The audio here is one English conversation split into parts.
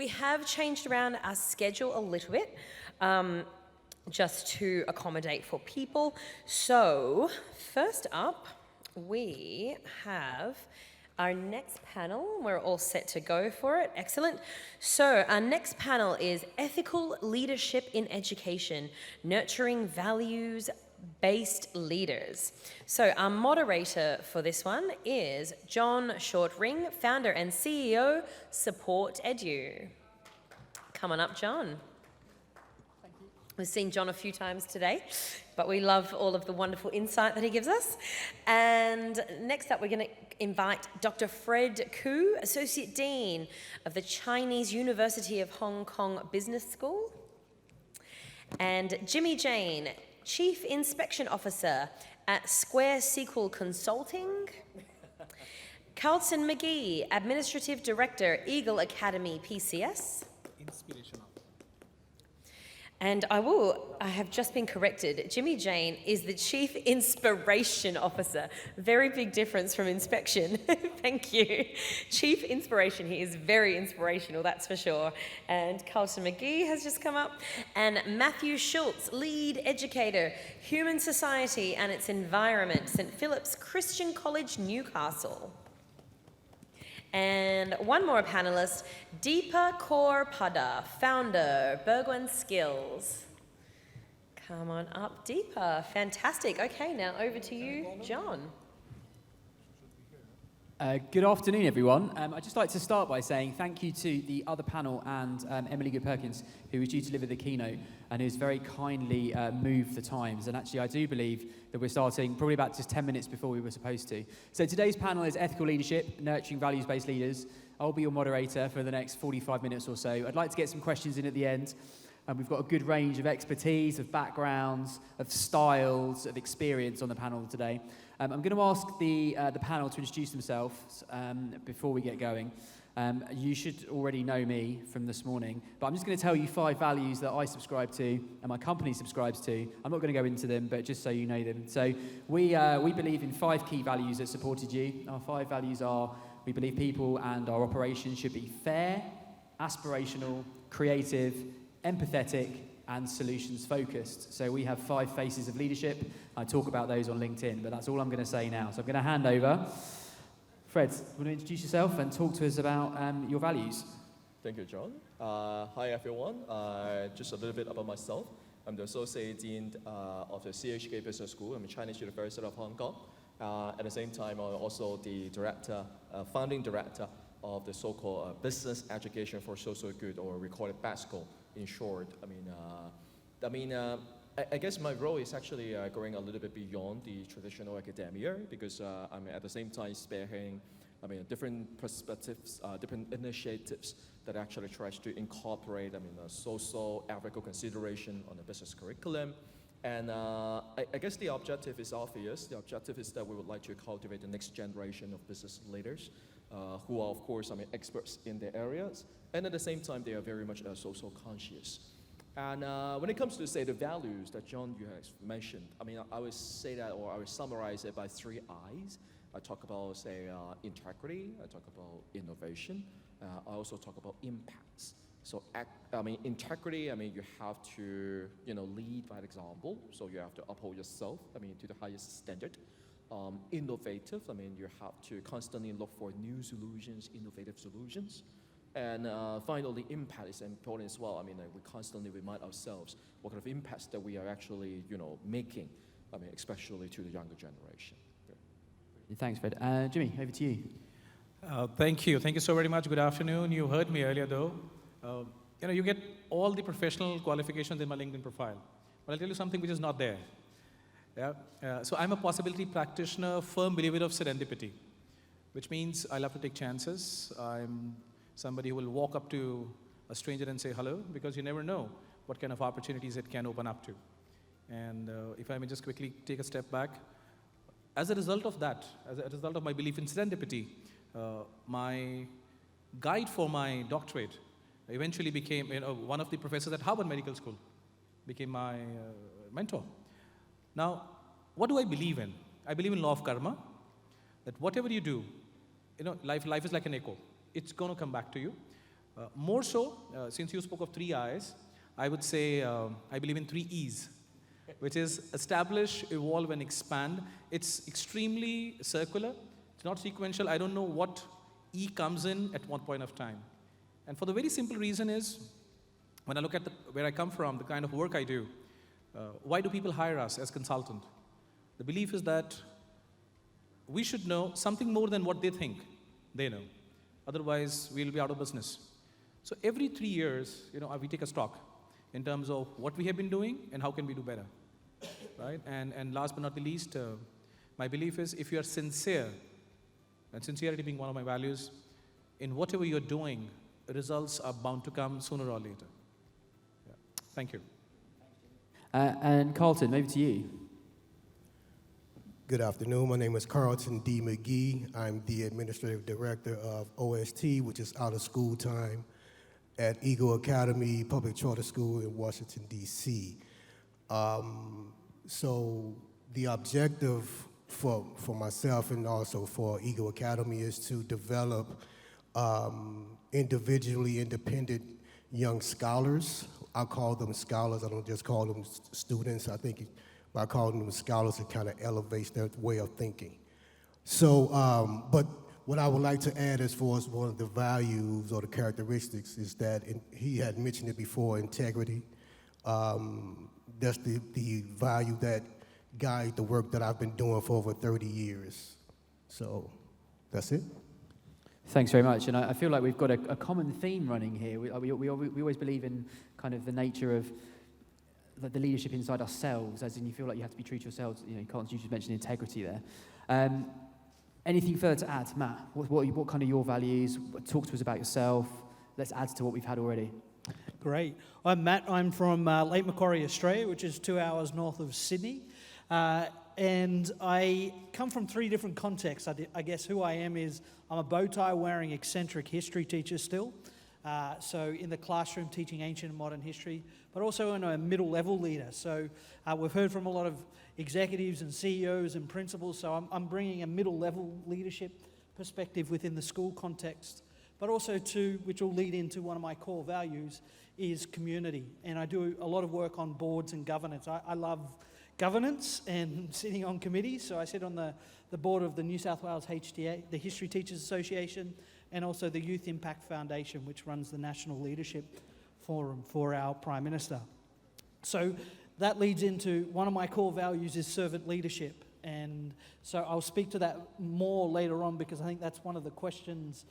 we have changed around our schedule a little bit, just to accommodate for people. So, first up, we have our next panel. We're all set to go for it. Excellent. So, our next panel is Ethical Leadership in Education, Nurturing Values-Based Leaders. So, our moderator for this one is John Shortring, founder and CEO, Support Edu. Come on up, John. We've seen John a few times today, but we love all of the wonderful insight that he gives us. And next up, we're going to invite Dr. Fred Koo, Associate Dean of the Chinese University of Hong Kong Business School, and Jimmy Jane, Chief Inspection Officer at Square Sequel Consulting, Carlton McGee, Administrative Director, Eagle Academy PCS. Inspirational. And I have just been corrected. Jimmy Jane is the Chief Inspiration Officer. Very big difference from inspection. Thank you. Chief Inspiration. He is very inspirational, that's for sure. And Carlton McGee has just come up. And Matthew Schultz, Lead Educator, Human Society and its Environment, St. Philip's Christian College, Newcastle. And one more panelist, Deepa Kaur Pada, founder, Bergwijn Skills. Come on up, Deepa. Fantastic. Okay, now over to you, John. Good afternoon, everyone. I'd just like to start by saying thank you to the other panel and Emily Good-Perkins, who was due to deliver the keynote and who's very kindly moved the times. And actually, I do believe that we're starting probably about just 10 minutes before we were supposed to. So today's panel is Ethical Leadership, Nurturing Values-Based Leaders. I'll be your moderator for the next 45 minutes or so. I'd like to get some questions in at the end. We've got a good range of expertise, of backgrounds, of styles, of experience on the panel today. I'm going to ask the panel to introduce themselves before we get going. You should already know me from this morning, but I'm just going to tell you 5 values that I subscribe to and my company subscribes to. I'm not going to go into them, but just so you know them. So we believe in 5 key values that supported you. Our 5 values are: we believe people and our operations should be fair, aspirational, creative, empathetic, and solutions-focused. So we have 5 faces of leadership. I talk about those on LinkedIn, but that's all I'm going to say now. So I'm going to hand over. Fred, you want to introduce yourself and talk to us about your values? Thank you, John. Hi, everyone. Just a little bit about myself. I'm the Associate Dean of the CHK Business School. I'm a Chinese University of Hong Kong. At the same time, I'm also the director, founding director of the so-called Business Education for Social Good, or we call it BESCO in short. I guess my role is actually going a little bit beyond the traditional academia, because I'm at the same time spearheading different perspectives, different initiatives that actually tries to incorporate social ethical consideration on the business curriculum. And I guess the objective is obvious. The objective is that we would like to cultivate the next generation of business leaders who are, of course, experts in their areas, and at the same time, they are very much social conscious. And when it comes to, say, the values that John, you have mentioned, I would say that, or I would summarize it by 3 I's. I talk about, say, integrity. I talk about innovation. I also talk about impacts. So, integrity, you have to, lead by example. So you have to uphold yourself, to the highest standard. Innovative, you have to constantly look for new solutions, innovative solutions. And finally, impact is important as well. We constantly remind ourselves what kind of impacts that we are actually, making, especially to the younger generation. Yeah. Thanks, Fred. Jimmy, over to you. Thank you. Thank you so very much. Good afternoon. You heard me earlier, though. You get all the professional qualifications in my LinkedIn profile. But I'll tell you something which is not there. Yeah. So I'm a possibility practitioner, firm believer of serendipity, which means I love to take chances. I'm somebody who will walk up to a stranger and say hello, because you never know what kind of opportunities it can open up to. And if I may just quickly take a step back, as a result of that, as a result of my belief in serendipity, my guide for my doctorate eventually became, one of the professors at Harvard Medical School became my mentor. Now, what do I believe in? I believe in law of karma, that whatever you do, life is like an echo. It's going to come back to you. More so, since you spoke of 3 I's, I would say I believe in 3 E's, which is establish, evolve, and expand. It's extremely circular. It's not sequential. I don't know what E comes in at what point of time. And for the very simple reason is, when I look at where I come from, the kind of work I do, why do people hire us as consultant? The belief is that we should know something more than what they think they know. Otherwise, we'll be out of business. So every 3 years, we take a stock in terms of what we have been doing and how can we do better, right? And last but not the least, my belief is if you are sincere, and sincerity being one of my values, in whatever you're doing, results are bound to come sooner or later. Yeah. Thank you. And Carlton, over to you. Good afternoon. My name is Carlton D. McGee. I'm the Administrative Director of OST, which is out of school time at Eagle Academy Public Charter School in Washington, D.C. So the objective for myself and also for Eagle Academy is to develop individually independent young scholars. I call them scholars. I don't just call them students. I think by calling them scholars, it kind of elevates their way of thinking. So, but what I would like to add as far as one of the values or the characteristics is that, he had mentioned it before, integrity. That's the value that guides the work that I've been doing for over 30 years. So, that's it. Thanks very much. And I feel like we've got a common theme running here. We always believe in kind of the nature of the leadership inside ourselves, as in you feel like you have to be true to yourselves. Carlton, you just mentioned integrity there. Anything further to add, Matt? What kind of your values? Talk to us about yourself. Let's add to what we've had already. Great. I'm Matt. I'm from Lake Macquarie, Australia, which is 2 hours north of Sydney. And I come from 3 different contexts. I guess who I am is I'm a bow tie wearing eccentric history teacher still. So in the classroom teaching ancient and modern history, but also in a middle level leader. So we've heard from a lot of executives and CEOs and principals. So I'm bringing a middle level leadership perspective within the school context, but also which will lead into one of my core values, is community. And I do a lot of work on boards and governance. I love governance and sitting on committees. So I sit on the board of the New South Wales HTA, the History Teachers Association, and also the Youth Impact Foundation, which runs the National Leadership Forum for our Prime Minister. So that leads into one of my core values is servant leadership. And so I'll speak to that more later on because I think that's one of the questions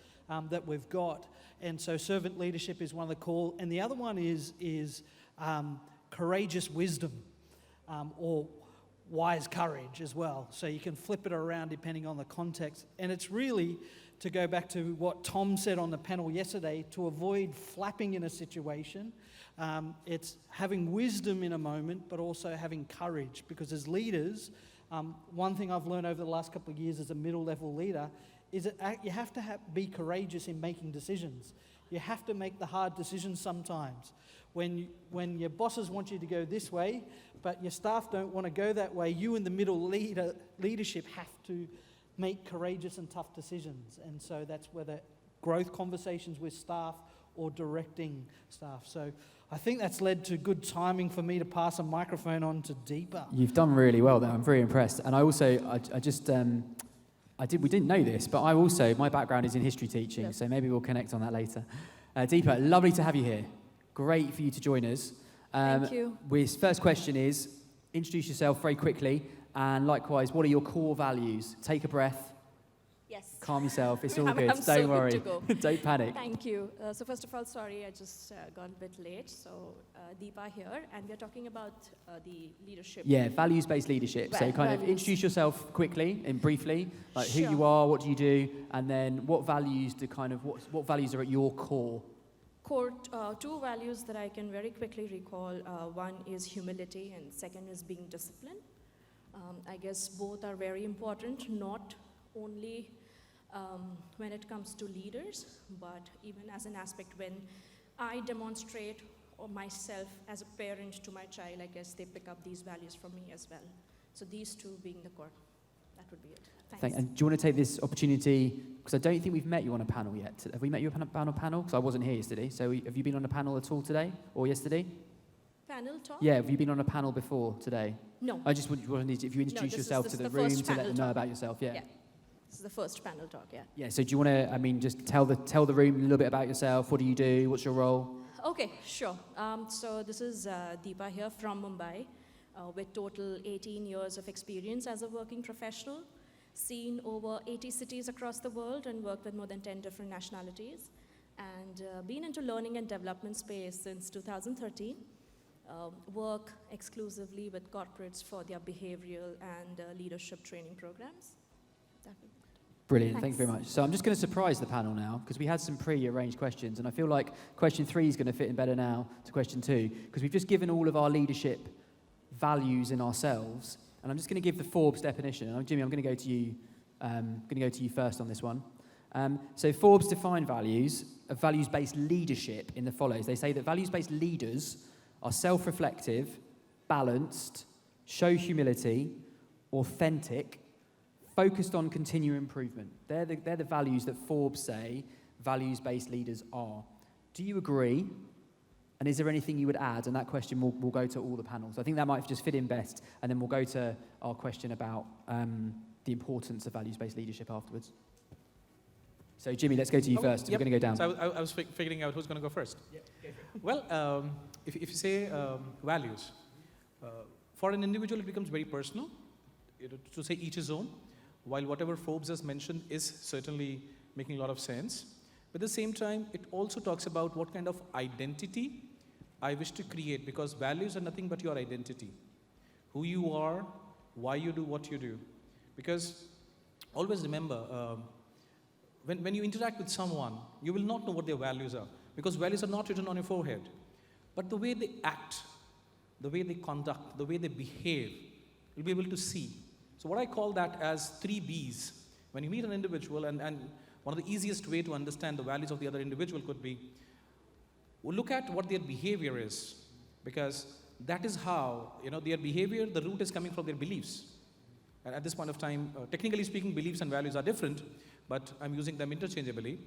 that we've got. And so servant leadership is one of the core. And the other one is courageous wisdom or wise courage as well. So you can flip it around depending on the context. And it's really, to go back to what Tom said on the panel yesterday, to avoid flapping in a situation. It's having wisdom in a moment, but also having courage. Because as leaders, one thing I've learned over the last couple of years as a middle-level leader is that you have to be courageous in making decisions. You have to make the hard decisions sometimes. When your bosses want you to go this way, but your staff don't want to go that way, you in the middle leadership have to make courageous and tough decisions. And so that's whether growth conversations with staff or directing staff. So I think that's led to good timing for me to pass a microphone on to Deepa. You've done really well there. I'm very impressed. And I also, we didn't know this, but my background is in history teaching, Yep. so maybe we'll connect on that later. Deepa, lovely to have you here. Great for you to join us. Thank you. First question is, introduce yourself very quickly, and likewise, what are your core values? Take a breath, Yes. calm yourself, it's all I'm good, so don't good worry. to go. Don't panic. Thank you. So first of all, sorry, I just got a bit late. So Deepa here, and we're talking about the leadership. Yeah, values-based leadership. So kind of Values. introduce yourself quickly and briefly, like who Sure. you are, what do you do, and then what values what values are at your core? Core, 2 values that I can very quickly recall. One is humility, and second is being disciplined. I guess both are very important, not only when it comes to leaders, but even as an aspect when I demonstrate myself as a parent to my child, I guess they pick up these values from me as well. So these 2 being the core, that would be it. Thanks. And do you want to take this opportunity, because I don't think we've met you on a panel yet. Have we met you on a panel? Because I wasn't here yesterday. So have you been on a panel at all today or yesterday? Panel talk? Yeah, have you been on a panel before today? No. I just wanted if you introduce yourself to the room to let them know about yourself. Yeah. Yeah. This is the first panel talk, yeah. Yeah, so do you want to, just tell the room a little bit about yourself. What do you do? What's your role? Okay, sure. So this is Deepa here from Mumbai with total 18 years of experience as a working professional, seen over 80 cities across the world and worked with more than 10 different nationalities, and been into learning and development space since 2013. Work exclusively with corporates for their behavioral and leadership training programs. That would Brilliant, thank you very much. So I'm just going to surprise the panel now, because we had some pre-arranged questions, and I feel like question 3 is going to fit in better now to question 2, because we've just given all of our leadership values in ourselves, and I'm just going to give the Forbes definition. And Jimmy, I'm going to go to you. First on this one. So Forbes define values of values-based leadership in the follows. They say that values-based leaders are self-reflective, balanced, show humility, authentic, focused on continual improvement. They're the values that Forbes say values-based leaders are. Do you agree? And is there anything you would add? And that question will go to all the panels. I think that might just fit in best. And then we'll go to our question about the importance of values-based leadership afterwards. So Jimmy, let's go to you first. Yep. We're going to go down. So I was figuring out who's going to go first. Yeah, go for it. Well, if you say values, for an individual it becomes very personal, to say each his own. While whatever Forbes has mentioned is certainly making a lot of sense. But at the same time, it also talks about what kind of identity I wish to create, because values are nothing but your identity. Who you are, why you do what you do. Because always remember, when you interact with someone, you will not know what their values are, because values are not written on your forehead. But the way they act, the way they conduct, the way they behave, you'll be able to see. So what I call that as 3 Bs. When you meet an individual, and one of the easiest way to understand the values of the other individual could be, we'll look at what their behavior is, because that is how, their behavior, the root is coming from their beliefs. And at this point of time, technically speaking, beliefs and values are different, but I'm using them interchangeably.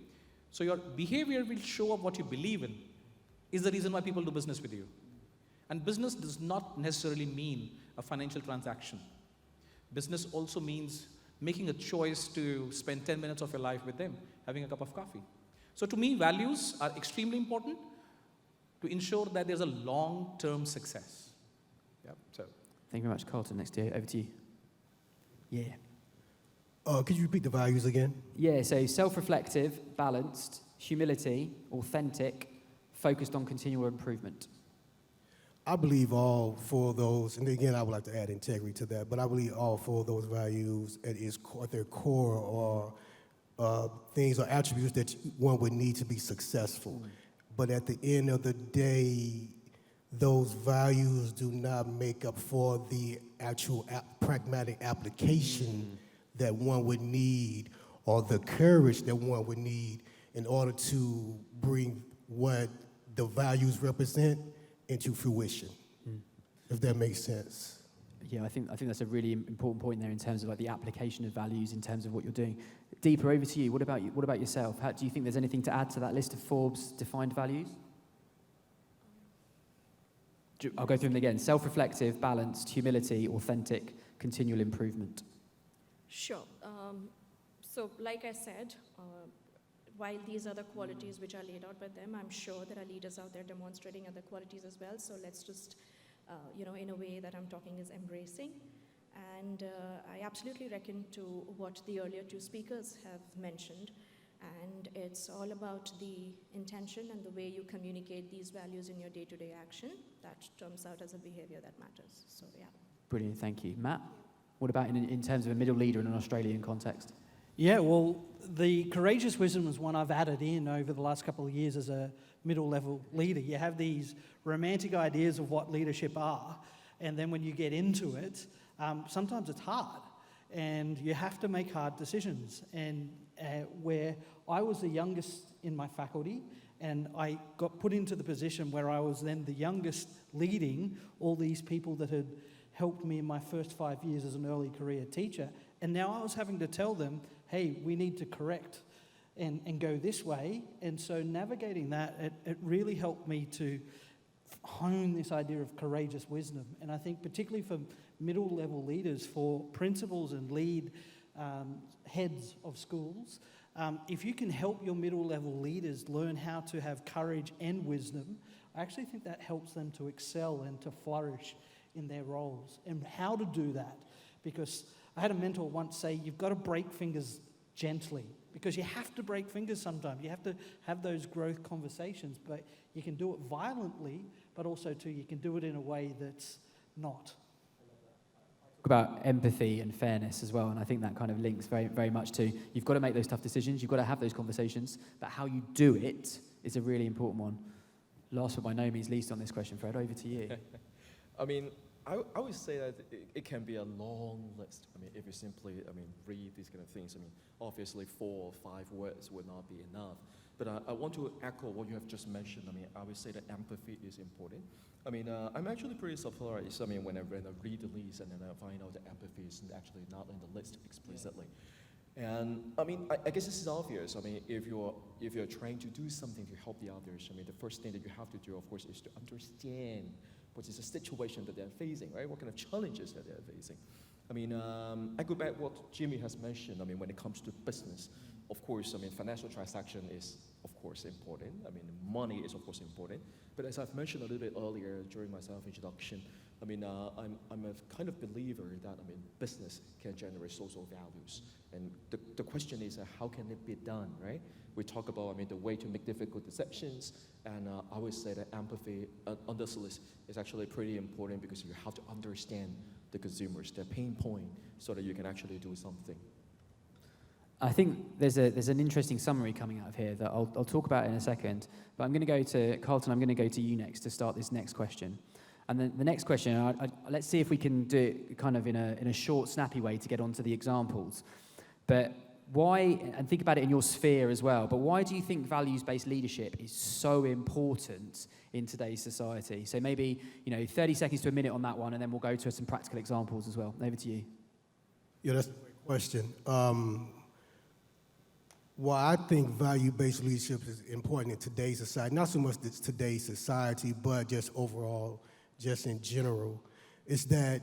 So your behavior will show up what you believe in, is the reason why people do business with you. And business does not necessarily mean a financial transaction. Business also means making a choice to spend 10 minutes of your life with them, having a cup of coffee. So to me, values are extremely important to ensure that there's a long-term success. Yep. So. Thank you very much, Carlton. Next to you, over to you. Yeah. Could you repeat the values again? Yeah, so self-reflective, balanced, humility, authentic, focused on continual improvement. I believe all 4 of those, and again, I would like to add integrity to that, but I believe all 4 of those values at their core are things or attributes that one would need to be successful. But at the end of the day, those values do not make up for the actual pragmatic application that one would need, or the courage that one would need in order to bring what the values represent into fruition, if that makes sense. Yeah, I think that's a really important point there in terms of like the application of values in terms of what you're doing. Deepa, over to you. What about yourself? Do you think there's anything to add to that list of Forbes defined values? I'll go through them again. Self-reflective, balanced, humility, authentic, continual improvement. Sure. So like I said, while these are the qualities which are laid out by them, I'm sure there are leaders out there demonstrating other qualities as well. So let's just, in a way that I'm talking is embracing. And I absolutely reckon to what the earlier 2 speakers have mentioned. And it's all about the intention and the way you communicate these values in your day-to-day action that turns out as a behavior that matters. So, yeah. Brilliant, thank you. Matt, what about in terms of a middle leader in an Australian context? Yeah, well, the courageous wisdom is one I've added in over the last couple of years as a middle-level leader. You have these romantic ideas of what leadership are, and then when you get into it, sometimes it's hard, and you have to make hard decisions. And where I was the youngest in my faculty, and I got put into the position where I was then the youngest leading all these people that had helped me in my first 5 years as an early career teacher. And now I was having to tell them, hey, we need to correct and go this way. And so navigating that, it really helped me to hone this idea of courageous wisdom. And I think particularly for middle level leaders, for principals and lead heads of schools, if you can help your middle level leaders learn how to have courage and wisdom, I actually think that helps them to excel and to flourish in their roles. And how to do that, because I had a mentor once say, you've got to break fingers gently, because you have to break fingers sometimes. You have to have those growth conversations, but you can do it violently, but also too, you can do it in a way that's not. Talk about empathy and fairness as well, and I think that kind of links very, very much to, you've got to make those tough decisions, you've got to have those conversations, but how you do it is a really important one. Last but by no means least on this question, Fred, over to you. I mean, I would say that it can be a long list. I mean, if you simply, read these kind of things, obviously 4 or 5 words would not be enough. But I want to echo what you have just mentioned. I would say that empathy is important. I'm actually pretty surprised, when I read the list and then I find out that empathy is actually not in the list explicitly. And I guess this is obvious. If you're trying to do something to help the others, the first thing that you have to do, of course, is to understand what is the situation that they're facing, right? What kind of challenges that they're facing. I go back what Jimmy has mentioned. When it comes to business, of course, financial transaction is, of course, important. Money is, of course, important. But as I've mentioned a little bit earlier during my self-introduction, I'm a kind of believer that, business can generate social values. And the question is, how can it be done, right? We talk about, the way to make difficult decisions, and I would say that empathy on this list is actually pretty important, because you have to understand the consumers, their pain point, so that you can actually do something. I think there's an interesting summary coming out of here that I'll talk about in a second, but I'm going to go to, Carlton, I'm going to go to you next to start this next question. And then the next question, let's see if we can do it kind of in a short, snappy way to get onto the examples. But why, and think about it in your sphere as well, but why do you think values-based leadership is so important in today's society? So maybe, 30 seconds to a minute on that one, and then we'll go to some practical examples as well. Over to you. Yeah, that's a great question. Why I think value-based leadership is important in today's society, not so much today's society, but just overall, just in general, is that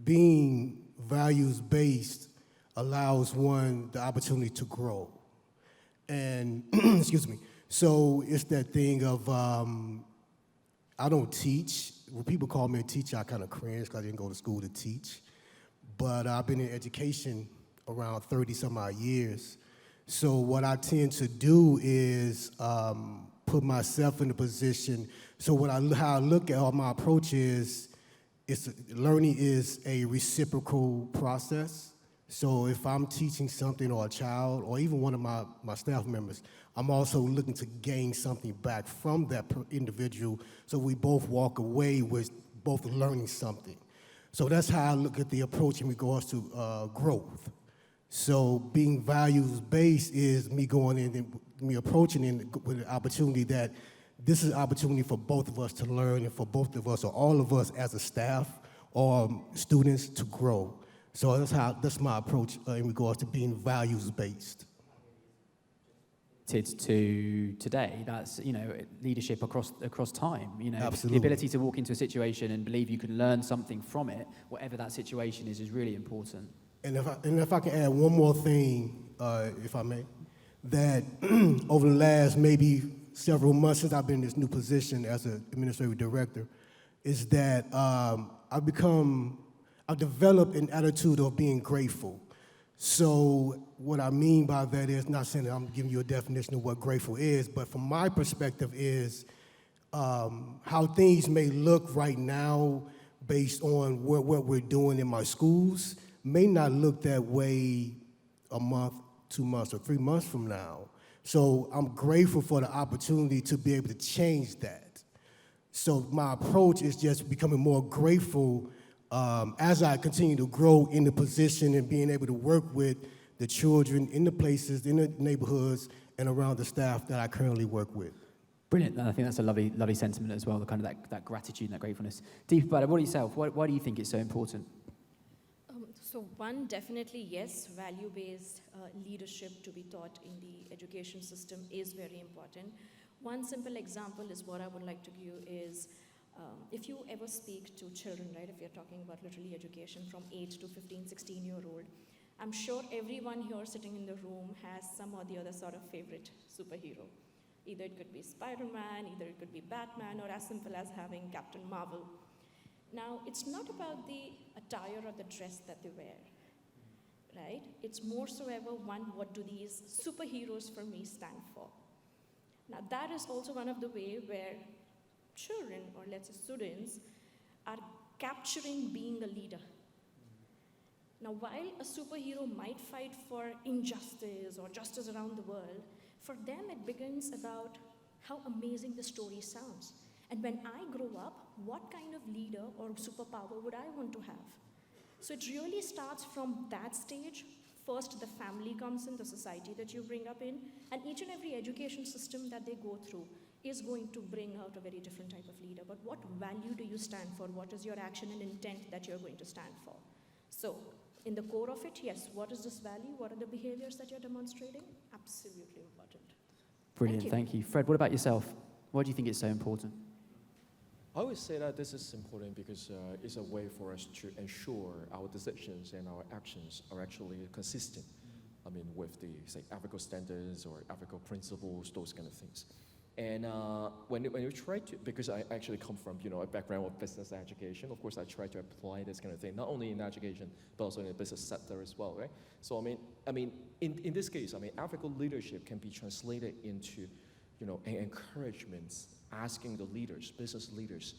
being values-based allows one the opportunity to grow. And, excuse me, so it's that thing of, I don't teach. When people call me a teacher, I kind of cringe because I didn't go to school to teach. But I've been in education around 30-some-odd years. So what I tend to do is put myself in a position. So how I look at my approach is, learning is a reciprocal process. So if I'm teaching something or a child or even one of my staff members, I'm also looking to gain something back from that individual, so we both walk away with both learning something. So that's how I look at the approach in regards to growth. So being values-based is me going in and me approaching it with an opportunity that this is an opportunity for both of us to learn and for both of us or all of us as a staff or students to grow. So that's my approach in regards to being values-based. To today, that's leadership across time. Absolutely. The ability to walk into a situation and believe you can learn something from it, whatever that situation is really important. And if I can add one more thing, if I may, that over the last maybe several months since I've been in this new position as an administrative director, is that I've developed an attitude of being grateful. So what I mean by that is, not saying that I'm giving you a definition of what grateful is, but from my perspective is how things may look right now based on what we're doing in my schools may not look that way a month, 2 months, or 3 months from now. So I'm grateful for the opportunity to be able to change that. So my approach is just becoming more grateful as I continue to grow in the position and being able to work with the children in the places, in the neighborhoods, and around the staff that I currently work with. Brilliant. And I think that's a lovely sentiment as well, the kind of that gratitude and that gratefulness. Deep about it, what about yourself? Why do you think it's so important? So one, definitely yes, value-based leadership to be taught in the education system is very important. One simple example is what I would like to give is, if you ever speak to children, right, if you're talking about literally education from 8 to 15, 16-year-old, I'm sure everyone here sitting in the room has some or the other sort of favorite superhero. Either it could be Spider-Man, either it could be Batman, or as simple as having Captain Marvel. Now, it's not about the attire or the dress that they wear, right? It's more so ever, one, what do these superheroes for me stand for? Now, that is also one of the ways where children, or let's say students, are capturing being a leader. Now, while a superhero might fight for injustice or justice around the world, for them it begins about how amazing the story sounds. And when I grow up, what kind of leader or superpower would I want to have? So it really starts from that stage. First, the family comes in, the society that you bring up in, and each and every education system that they go through is going to bring out a very different type of leader. But what value do you stand for? What is your action and intent that you're going to stand for? So, in the core of it, yes, what is this value? What are the behaviors that you're demonstrating? Absolutely important. Brilliant, thank you. Fred, what about yourself? Why do you think it's so important? I would say that this is important because it's a way for us to ensure our decisions and our actions are actually consistent. I mean, with the, say, ethical standards or ethical principles, those kind of things. And when you try to, because I actually come from, a background of business education, of course I try to apply this kind of thing, not only in education, but also in the business sector as well, right? So I mean, in this case, ethical leadership can be translated into, an encouragement, asking the leaders, business leaders,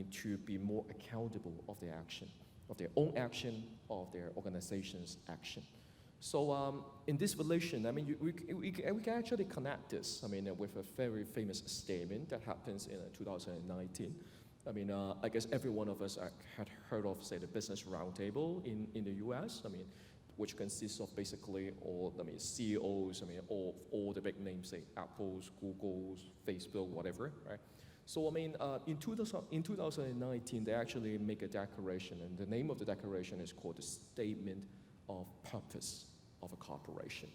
to be more accountable of their action, of their own action, of their organization's action. So in this relation, we can actually connect this, with a very famous statement that happens in 2019. I guess every one of us had heard of, say, the Business Roundtable in the US, which consists of basically all, CEOs, all the big names, say, Apple's, Google's, Facebook, whatever, right? So, in 2019, they actually make a declaration, and the name of the declaration is called the Statement of Purpose of a Corporation.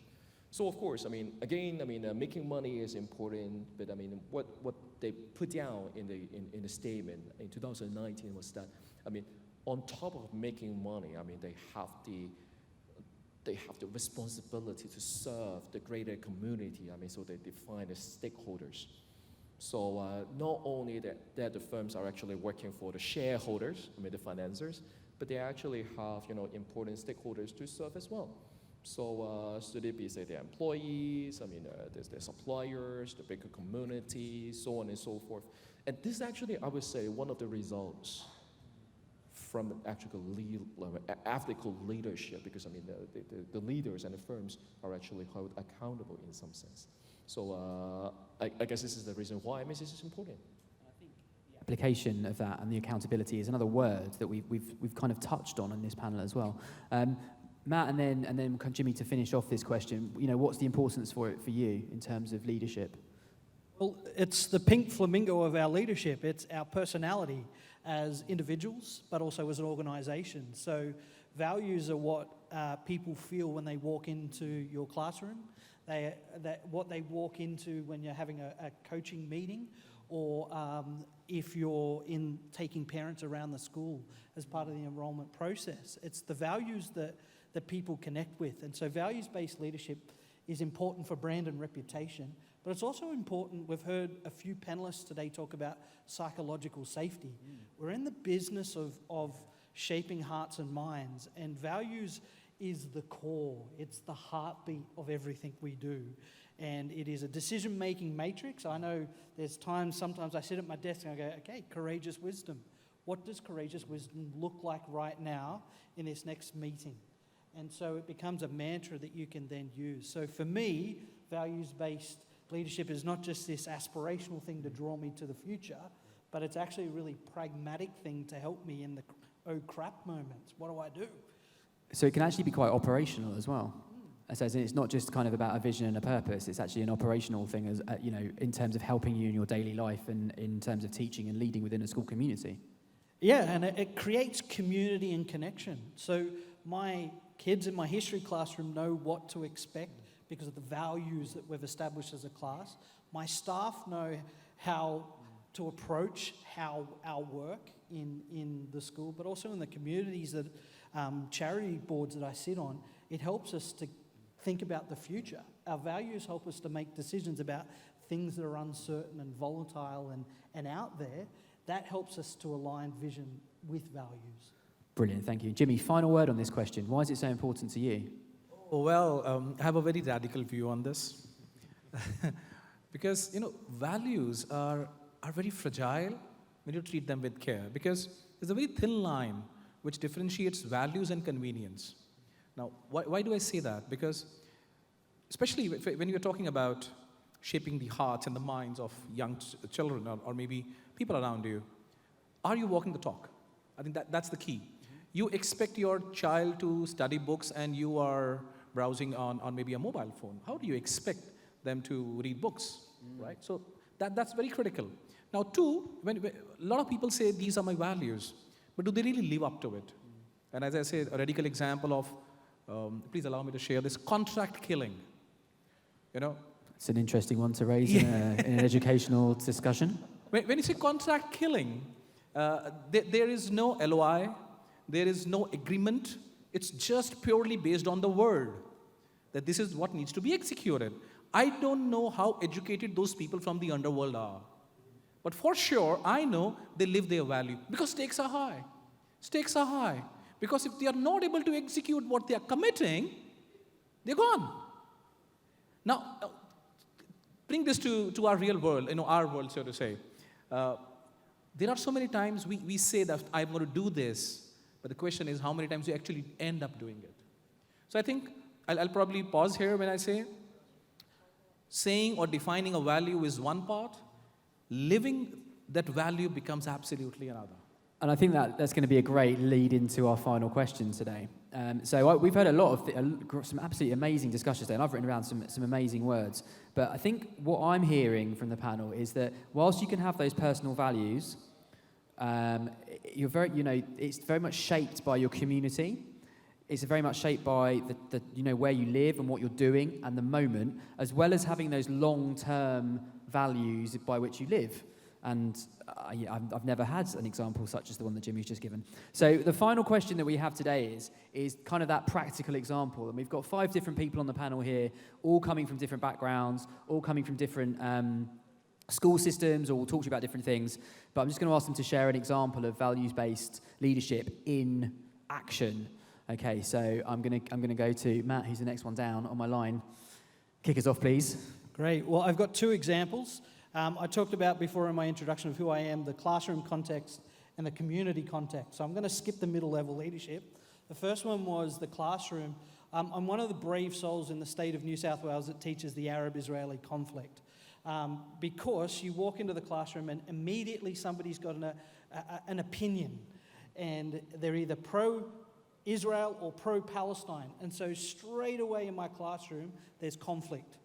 So, of course, making money is important, but what they put down in the statement in 2019 was that, on top of making money, they have the responsibility to serve the greater community. So they define the stakeholders. So not only that the firms are actually working for the shareholders, the financiers, but they actually have, important stakeholders to serve as well. So should it be, say, their employees, there's their suppliers, the bigger community, so on and so forth. And this actually, I would say, one of the results from ethical leadership, because the leaders and the firms are actually held accountable in some sense. So I guess this is the reason why this is important. I think the application of that and the accountability is another word that we've kind of touched on in this panel as well. Matt, and then Jimmy, to finish off this question, what's the importance for it for you in terms of leadership? Well, it's the pink flamingo of our leadership. It's our personality as individuals, but also as an organization. So values are what people feel when they walk into your classroom, what they walk into when you're having a coaching meeting, or if you're taking parents around the school as part of the enrollment process. It's the values that people connect with. And so values-based leadership is important for brand and reputation, but it's also important. We've heard a few panelists today talk about psychological safety. We're in the business of shaping hearts and minds, and values is the core. It's the heartbeat of everything we do. And it is a decision-making matrix. I know there's sometimes I sit at my desk and I go, okay, courageous wisdom. What does courageous wisdom look like right now in this next meeting? And so it becomes a mantra that you can then use. So for me, values-based leadership is not just this aspirational thing to draw me to the future, but it's actually a really pragmatic thing to help me in the oh crap moments. What do I do? So it can actually be quite operational as well. As in, it's not just kind of about a vision and a purpose. It's actually an operational thing, as in terms of helping you in your daily life and in terms of teaching and leading within a school community. Yeah, and it creates community and connection. So my kids in my history classroom know what to expect because of the values that we've established as a class. My staff know how to approach our work in the school, but also in the communities that charity boards that I sit on. It helps us to think about the future. Our values help us to make decisions about things that are uncertain and volatile and out there. That helps us to align vision with values. Brilliant, thank you. Jimmy, final word on this question. Why is it so important to you? Oh, well, I have a very radical view on this. Because, values are very fragile when you treat them with care. Because there's a very thin line which differentiates values and convenience. Now, why do I say that? Because especially when you're talking about shaping the hearts and the minds of young children or maybe people around you, are you walking the talk? I think that's the key. You expect your child to study books and you are browsing on maybe a mobile phone. How do you expect them to read books, right? So that's very critical. Now, two, when a lot of people say these are my values, but do they really live up to it? And as I said, a radical example of, please allow me to share this, contract killing. It's an interesting one to raise in an educational discussion. When you say contract killing, there is no LOI, there is no agreement. It's just purely based on the word that this is what needs to be executed. I don't know how educated those people from the underworld are. But for sure, I know they live their value because stakes are high. Stakes are high. Because if they are not able to execute what they are committing, they're gone. Now, bring this to our real world, our world, so to say. There are so many times we say that I'm going to do this, but the question is how many times you actually end up doing it. So I think I'll probably pause here when I say, saying or defining a value is one part, living that value becomes absolutely another. And I think that's going to be a great lead into our final question today. So we've had a lot of some absolutely amazing discussions today, and I've written around some amazing words. But I think what I'm hearing from the panel is that whilst you can have those personal values, you're very, it's very much shaped by your community. It's very much shaped by the where you live and what you're doing and the moment, as well as having those long-term values by which you live. And I've never had an example such as the one that Jimmy's just given. So the final question that we have today is kind of that practical example. And we've got 5 different people on the panel here, all coming from different backgrounds, all coming from different school systems, or we'll talk to you about different things. But I'm just going to ask them to share an example of values-based leadership in action. Okay, so I'm going to go to Matt, who's the next one down on my line. Kick us off, please. Great. Well, I've got 2 examples. I talked about before in my introduction of who I am, the classroom context and the community context. So I'm going to skip the middle-level leadership. The first one was the classroom. I'm one of the brave souls in the state of New South Wales that teaches the Arab-Israeli conflict. Because you walk into the classroom and immediately somebody's got an opinion. And they're either pro-Israel or pro-Palestine. And so straight away in my classroom, there's conflict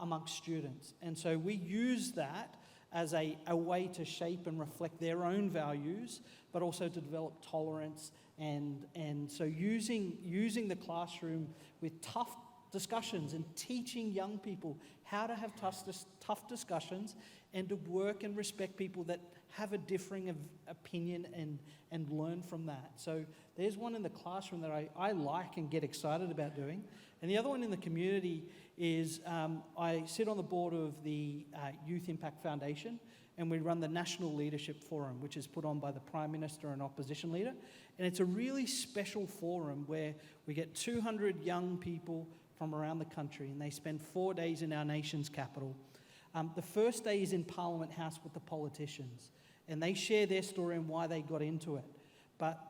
amongst students. And so we use that as a way to shape and reflect their own values, but also to develop tolerance and so using the classroom with tough discussions and teaching young people how to have tough discussions and to work and respect people that have a differing opinion and learn from that. So there's one in the classroom that I like and get excited about doing. And the other one in the community is I sit on the board of the Youth Impact Foundation, and we run the National Leadership Forum, which is put on by the Prime Minister and Opposition Leader. And it's a really special forum where we get 200 young people from around the country, and they spend 4 days in our nation's capital. The first day is in Parliament House with the politicians, and they share their story and why they got into it. But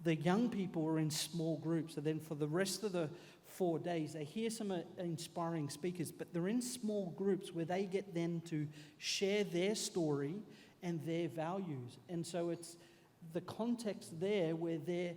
the young people are in small groups, so then for the rest of the 4 days, they hear some inspiring speakers, but they're in small groups where they get then to share their story and their values. And so it's the context there where they're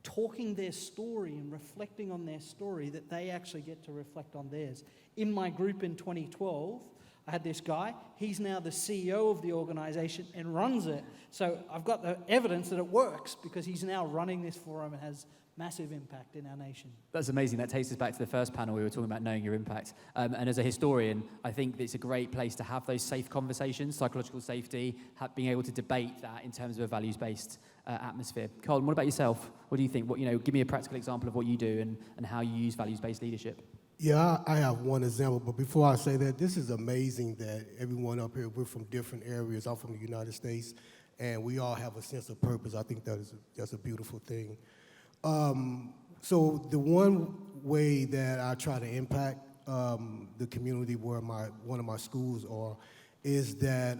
talking their story and reflecting on their story that they actually get to reflect on theirs. In my group in 2012, I had this guy. He's now the CEO of the organization and runs it. So I've got the evidence that it works because he's now running this forum and has massive impact in our nation. That's amazing. That takes us back to the first panel. We were talking about knowing your impact. And as a historian, I think it's a great place to have those safe conversations, psychological safety, being able to debate that in terms of a values-based atmosphere. Colin, what about yourself? What do you think? Give me a practical example of what you do and how you use values-based leadership. Yeah, I have one example, but before I say that, this is amazing that everyone up here, we're from different areas. I'm from the United States, and we all have a sense of purpose. I think that's a beautiful thing. So the one way that I try to impact the community where one of my schools are is that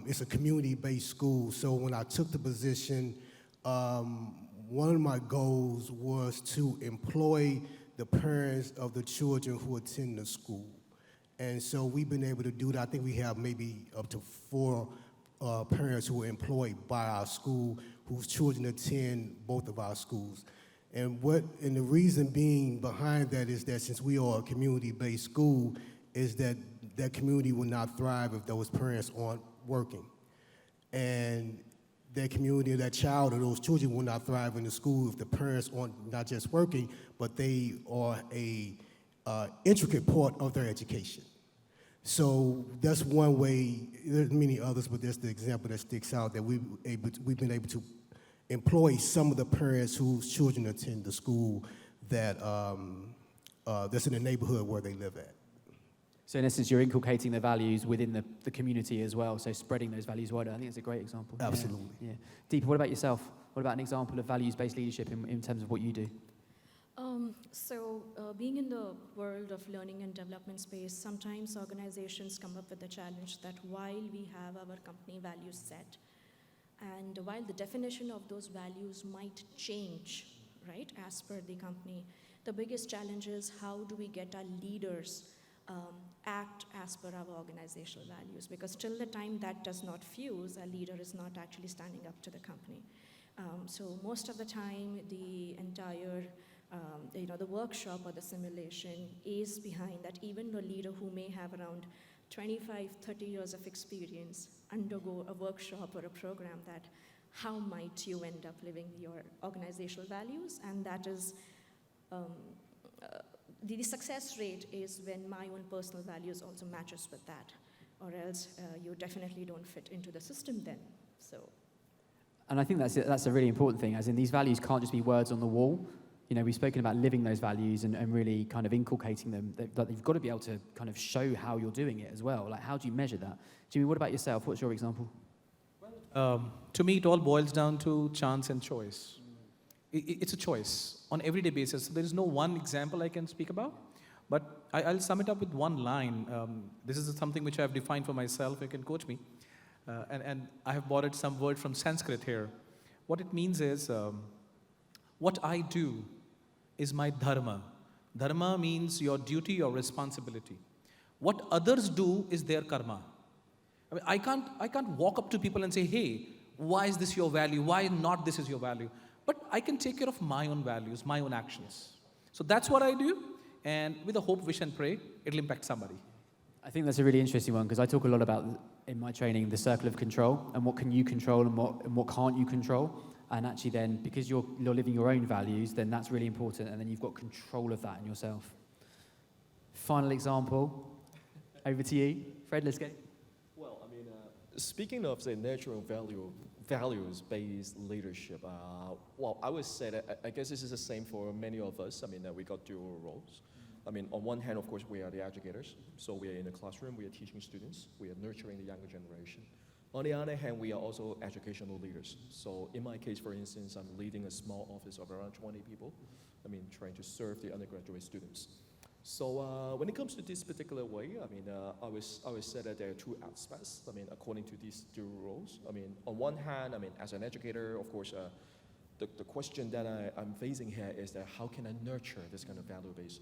it's a community-based school. So when I took the position, one of my goals was to employ the parents of the children who attend the school. And so we've been able to do that. I think we have maybe up to 4 parents who are employed by our school whose children attend both of our schools. And the reason being behind that is that since we are a community-based school, is that that community will not thrive if those parents aren't working. And that community, that child, or those children will not thrive in the school if the parents aren't not just working, but they are a intricate part of their education. So that's one way. There's many others, but that's the example that sticks out, that we've been able to employ some of the parents whose children attend the school that's in the neighborhood where they live at. So in essence, you're inculcating the values within the community as well, so spreading those values wider. I think it's a great example. Absolutely. Yeah. Deepa, what about yourself? What about an example of values-based leadership in terms of what you do? Being in the world of learning and development space, sometimes organizations come up with the challenge that while we have our company values set, and while the definition of those values might change, right, as per the company, the biggest challenge is how do we get our leaders act as per our organizational values, because till the time that does not fuse, a leader is not actually standing up to the company. So most of the time, the entire, the workshop or the simulation is behind that. Even a leader who may have around 25, 30 years of experience undergo a workshop or a program that how might you end up living your organizational values, and that is the success rate is when my own personal values also matches with that, or else you definitely don't fit into the system then. So, and I think that's a really important thing, as in these values can't just be words on the wall. We've spoken about living those values and really kind of inculcating them. That you've got to be able to kind of show how you're doing it as well. Like, how do you measure that? Jimmy, what about yourself? What's your example? To me, it all boils down to chance and choice. It's a choice on everyday basis. There is no one example I can speak about, but I'll sum it up with one line. This is something which I have defined for myself. You can coach me. And I have borrowed some word from Sanskrit here. What it means is, what I do is my dharma. Dharma means your duty, your responsibility. What others do is their karma. I mean, I can't walk up to people and say, hey, why is this your value? Why not this is your value? But I can take care of my own values, my own actions. So that's what I do. And with a hope, wish, and pray, it'll impact somebody. I think that's a really interesting one, because I talk a lot about, in my training, the circle of control, and what can you control and what can't you control. And actually then, because you're living your own values, then that's really important, and then you've got control of that in yourself. Final example, over to you. Fred, let's go. Well, I mean, speaking of the natural values-based leadership, well, I would say that I guess this is the same for many of us. I mean, we got dual roles. I mean, on one hand, of course, we are the educators. So we are in the classroom, we are teaching students, we are nurturing the younger generation. On the other hand, we are also educational leaders. So in my case, for instance, I'm leading a small office of around 20 people. I mean, trying to serve the undergraduate students. So when it comes to this particular way, I mean, I would say that there are 2 aspects, I mean, according to these dual roles. I mean, on one hand, I mean, as an educator, of course, the question that I'm facing here is that how can I nurture this kind of value-based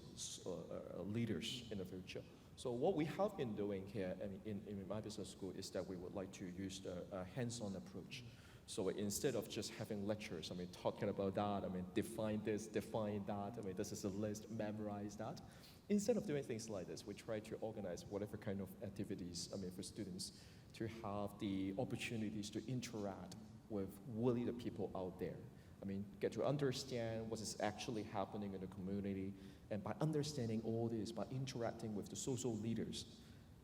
leaders in the future? So what we have been doing here in my business school is that we would like to use the hands-on approach. So instead of just having lectures, I mean, talking about that, I mean, define this, define that, I mean, this is a list, memorize that. Instead of doing things like this, we try to organize whatever kind of activities, I mean, for students to have the opportunities to interact with really the people out there. I mean, get to understand what is actually happening in the community. And by understanding all this, by interacting with the social leaders,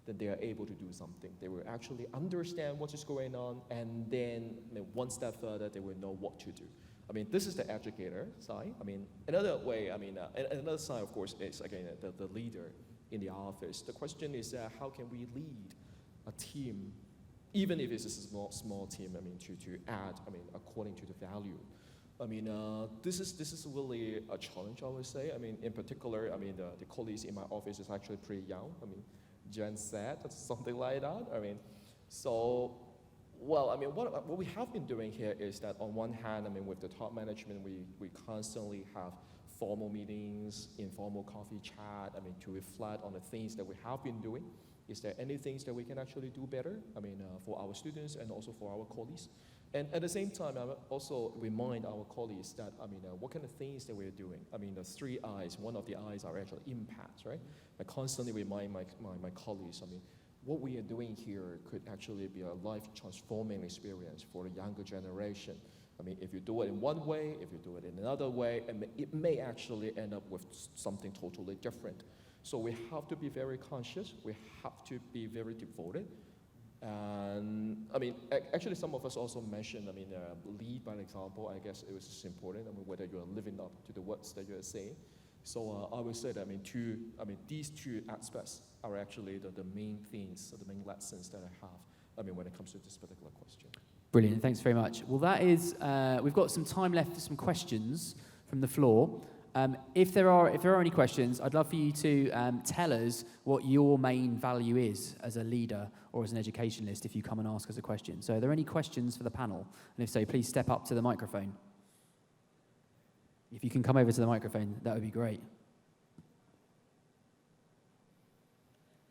then they are able to do something. They will actually understand what is going on, and then one step further, they will know what to do. I mean, this is the educator side. I mean, another way, I mean, another side, of course, is, again, the leader in the office. The question is, how can we lead a team, even if it's a small team, I mean, to add, I mean, according to the value. I mean, this is really a challenge, I would say. I mean, in particular, I mean, the colleagues in my office is actually pretty young. I mean, Gen Z, something like that. I mean, so, well, I mean, what we have been doing here is that on one hand, I mean, with the top management, we constantly have formal meetings, informal coffee chat, I mean, to reflect on the things that we have been doing. Is there any things that we can actually do better? I mean, for our students and also for our colleagues. And at the same time, I also remind our colleagues that, I mean, what kind of things that we're doing? I mean, the 3 I's, one of the I's are actually impacts, right? I constantly remind my colleagues, I mean, what we are doing here could actually be a life-transforming experience for the younger generation. I mean, if you do it in one way, if you do it in another way, it may actually end up with something totally different. So we have to be very conscious. We have to be very devoted. And I mean, actually, some of us also mentioned, I mean, lead by example. I guess it was just important. I mean, whether you're living up to the words that you're saying. So I would say that, I mean, these two aspects are actually the main things, the main lessons that I have, I mean, when it comes to this particular question. Brilliant, thanks very much. Well, that is, we've got some time left for some questions from the floor. If there are any questions, I'd love for you to tell us what your main value is as a leader or as an educationalist if you come and ask us a question. So are there any questions for the panel? And if so, please step up to the microphone. If you can come over to the microphone, that would be great.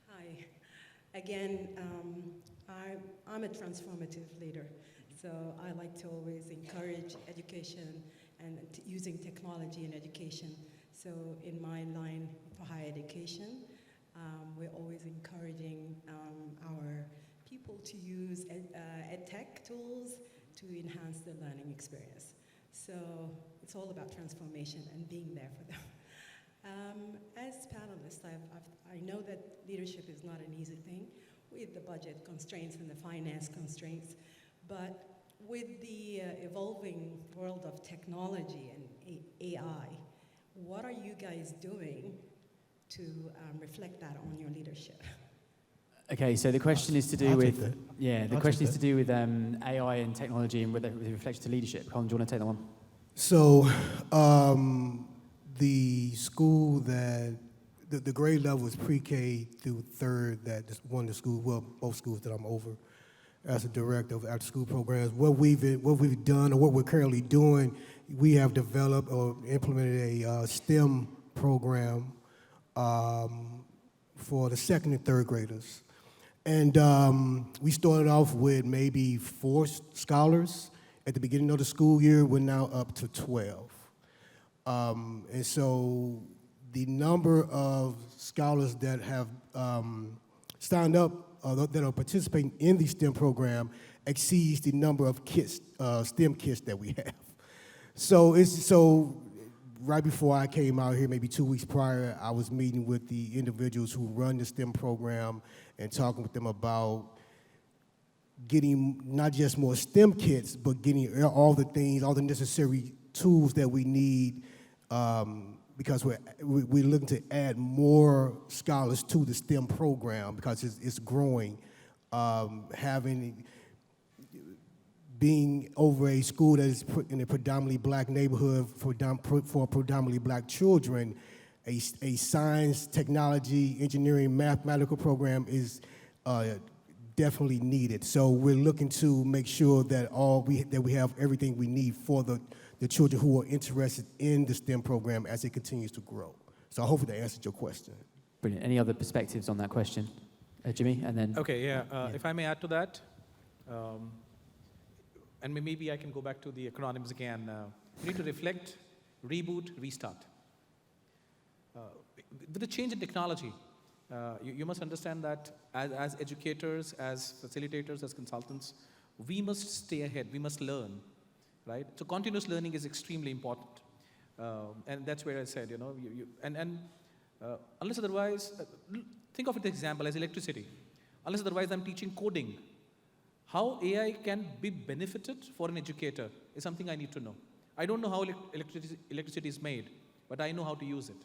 Hi. Again, I'm a transformative leader. So I like to always encourage education and using technology in education. So in my line for higher education, we're always encouraging our people to use ed tech tools to enhance the learning experience. So it's all about transformation and being there for them. As panelists, I know that leadership is not an easy thing with the budget constraints and the finance constraints, but with the evolving world of technology and AI, what are you guys doing to reflect that on your leadership? Okay, so the question is to do with AI and technology and with reflection to leadership. Colin, do you want to take that one? So the school that, the grade level is pre-K through third, that is one of the schools, well, both schools that I'm over as a director of after-school programs. What we've done, or what we're currently doing, we have developed or implemented a STEM program for the second and third graders. And we started off with maybe 4 scholars at the beginning of the school year. We're now up to 12. And so the number of scholars that have signed up, that are participating in the STEM program, exceeds the number of kits, STEM kits that we have. So right before I came out here, maybe 2 weeks prior, I was meeting with the individuals who run the STEM program and talking with them about getting not just more STEM kits, but getting all the things, all the necessary tools that we need, because we're looking to add more scholars to the STEM program because it's growing. Being over a school that is in a predominantly black neighborhood for predominantly black children, a science, technology, engineering, mathematical program is definitely needed. So we're looking to make sure that we have everything we need for the children who are interested in the STEM program as it continues to grow. So I hope that answered your question. Brilliant. Any other perspectives on that question? Jimmy, and then... Okay, if I may add to that, and maybe I can go back to the acronyms again. We need to reflect, reboot, restart. With the change in technology, you must understand that as educators, as facilitators, as consultants, we must stay ahead, we must learn. right? So continuous learning is extremely important. And that's where I said, unless otherwise, think of it example as electricity. Unless otherwise I'm teaching coding. How AI can be benefited for an educator is something I need to know. I don't know how electricity is made, but I know how to use it.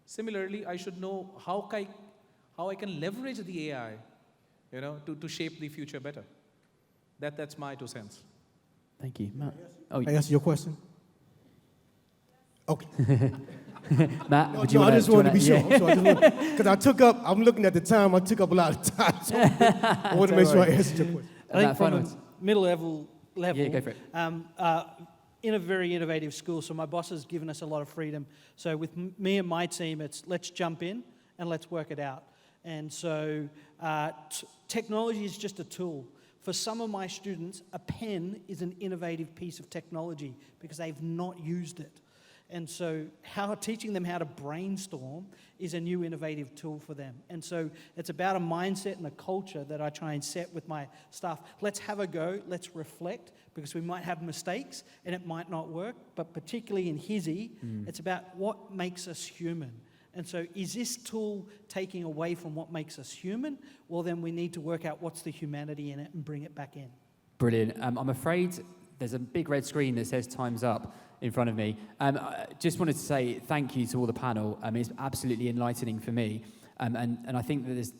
Similarly, I should know how I can leverage the AI, to shape the future better. That's my 2 cents. Thank you, Matt. Oh, I answer your question? Okay. Matt, would you I wanna- just do you wanted to be wanna- sure. yeah. Because I'm looking at the time, I took up a lot of time. So I want to make sure I answered your question. I think Matt, from final a words. middle level, Yeah, go for it. in a very innovative school, so my boss has given us a lot of freedom. So with me and my team, it's let's jump in and let's work it out. And so technology is just a tool. For some of my students, a pen is an innovative piece of technology because they've not used it. And so teaching them how to brainstorm is a new innovative tool for them. And so it's about a mindset and a culture that I try and set with my staff. Let's have a go, let's reflect, because we might have mistakes and it might not work, but particularly in HISI, it's about what makes us human. And so is this tool taking away from what makes us human? Well, then we need to work out what's the humanity in it and bring it back in. Brilliant. I'm afraid there's a big red screen that says time's up in front of me. I just wanted to say thank you to all the panel. It's absolutely enlightening for me. And I think that there's,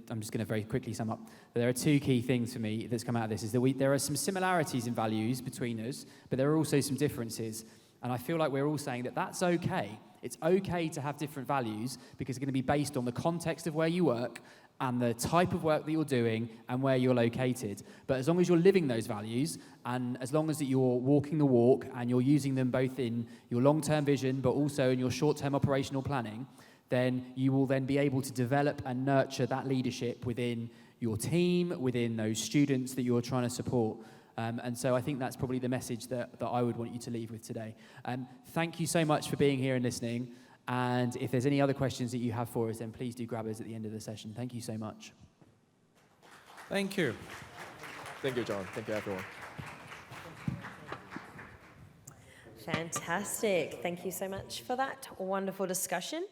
I'm just going to very quickly sum up. There are 2 key things for me that's come out of this, is that there are some similarities in values between us, but there are also some differences. And I feel like we're all saying that that's okay. It's okay to have different values because it's going to be based on the context of where you work and the type of work that you're doing and where you're located. But as long as you're living those values and as long as that you're walking the walk and you're using them both in your long-term vision but also in your short-term operational planning, then you will then be able to develop and nurture that leadership within your team, within those students that you're trying to support. And so I think that's probably the message that I would want you to leave with today. Thank you so much for being here and listening. And if there's any other questions that you have for us, then please do grab us at the end of the session. Thank you so much. Thank you. Thank you, John. Thank you, everyone. Fantastic. Thank you so much for that wonderful discussion.